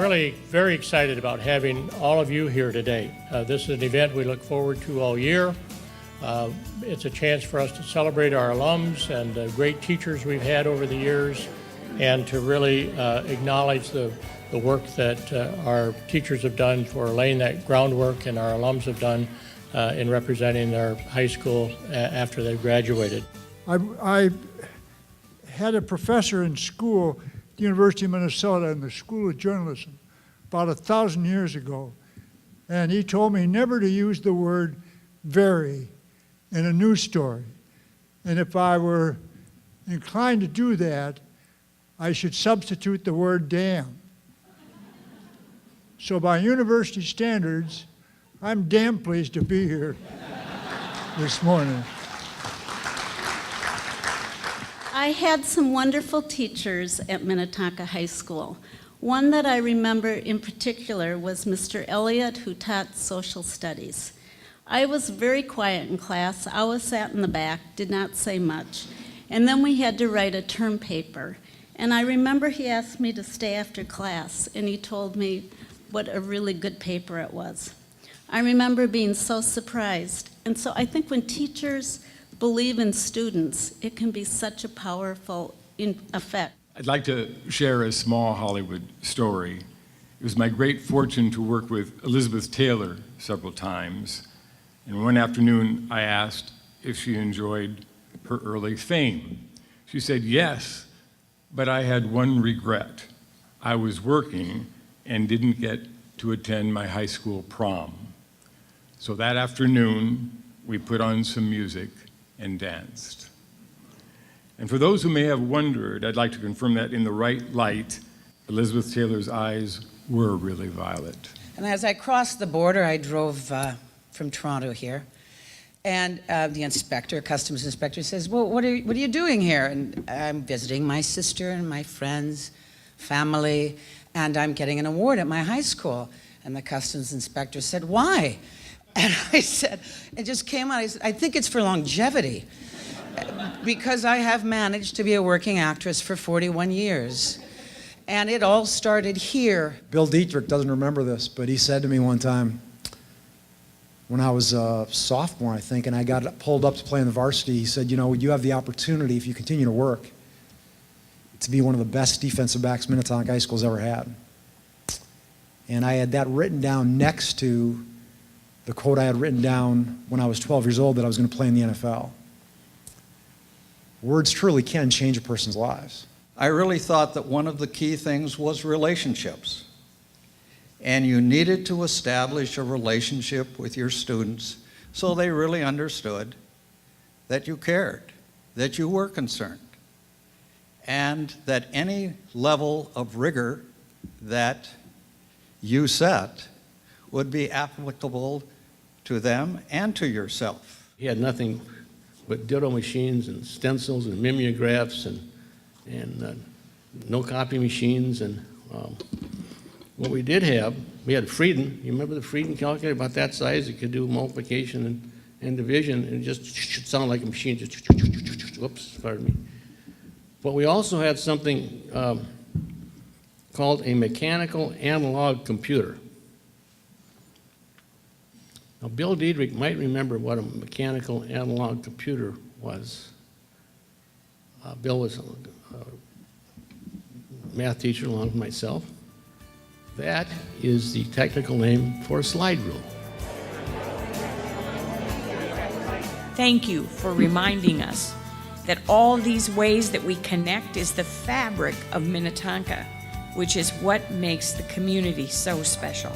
really very excited about having all of you here today. This is an event we look forward to all year. It's a chance for us to celebrate our alums and the great teachers we've had over the years, and to really acknowledge the work that our teachers have done for laying that groundwork, and our alums have done in representing their high school after they graduated. I had a professor in school, the University of Minnesota, in the School of Journalism, about 1,000 years ago, and he told me never to use the word very in a news story. And if I were inclined to do that, I should substitute the word damn. So by university standards, I'm damn pleased to be here this morning. I had some wonderful teachers at Minnetonka High School. One that I remember in particular was Mr. Elliott, who taught social studies. I was very quiet in class. I always sat in the back, did not say much. And then we had to write a term paper. And I remember he asked me to stay after class, and he told me what a really good paper it was. I remember being so surprised. And so I think when teachers believe in students, it can be such a powerful effect. I'd like to share a small Hollywood story. It was my great fortune to work with Elizabeth Taylor several times. And one afternoon, I asked if she enjoyed her early fame. She said yes, but I had one regret. I was working and didn't get to attend my high school prom. So that afternoon, we put on some music and danced. And for those who may have wondered, I'd like to confirm that in the right light, Elizabeth Taylor's eyes were really violet. And as I crossed the border, I drove from Toronto here, and the inspector, customs inspector, says, well, what are you doing here? And I'm visiting my sister and my friends, family, and I'm getting an award at my high school. And the customs inspector said, why? And I said, it just came out, I said, I think it's for longevity, because I have managed to be a working actress for 41 years. And it all started here. Bill Dietrich doesn't remember this, but he said to me one time, when I was a sophomore, I think, and I got pulled up to play in the varsity, he said, you know, you have the opportunity, if you continue to work, to be one of the best defensive backs Minnetonka High School's ever had. And I had that written down next to the quote I had written down when I was 12 years old that I was going to play in the NFL. Words truly can change a person's lives. I really thought that one of the key things was relationships. And you needed to establish a relationship with your students so they really understood that you cared, that you were concerned, and that any level of rigor that you set would be applicable to them and to yourself. He had nothing but ditto machines and stencils and mimeographs and no copy machines. And what we did have, we had Frieden. You remember the Frieden calculator, about that size? It could do multiplication and division, and it just sounded like a machine. Just, whoops, pardon me. But we also had something called a mechanical analog computer. Now, Bill Dietrich might remember what a mechanical analog computer was. Bill was a math teacher along with myself. That is the technical name for a slide rule. Thank you for reminding us that all these ways that we connect is the fabric of Minnetonka, which is what makes the community so special.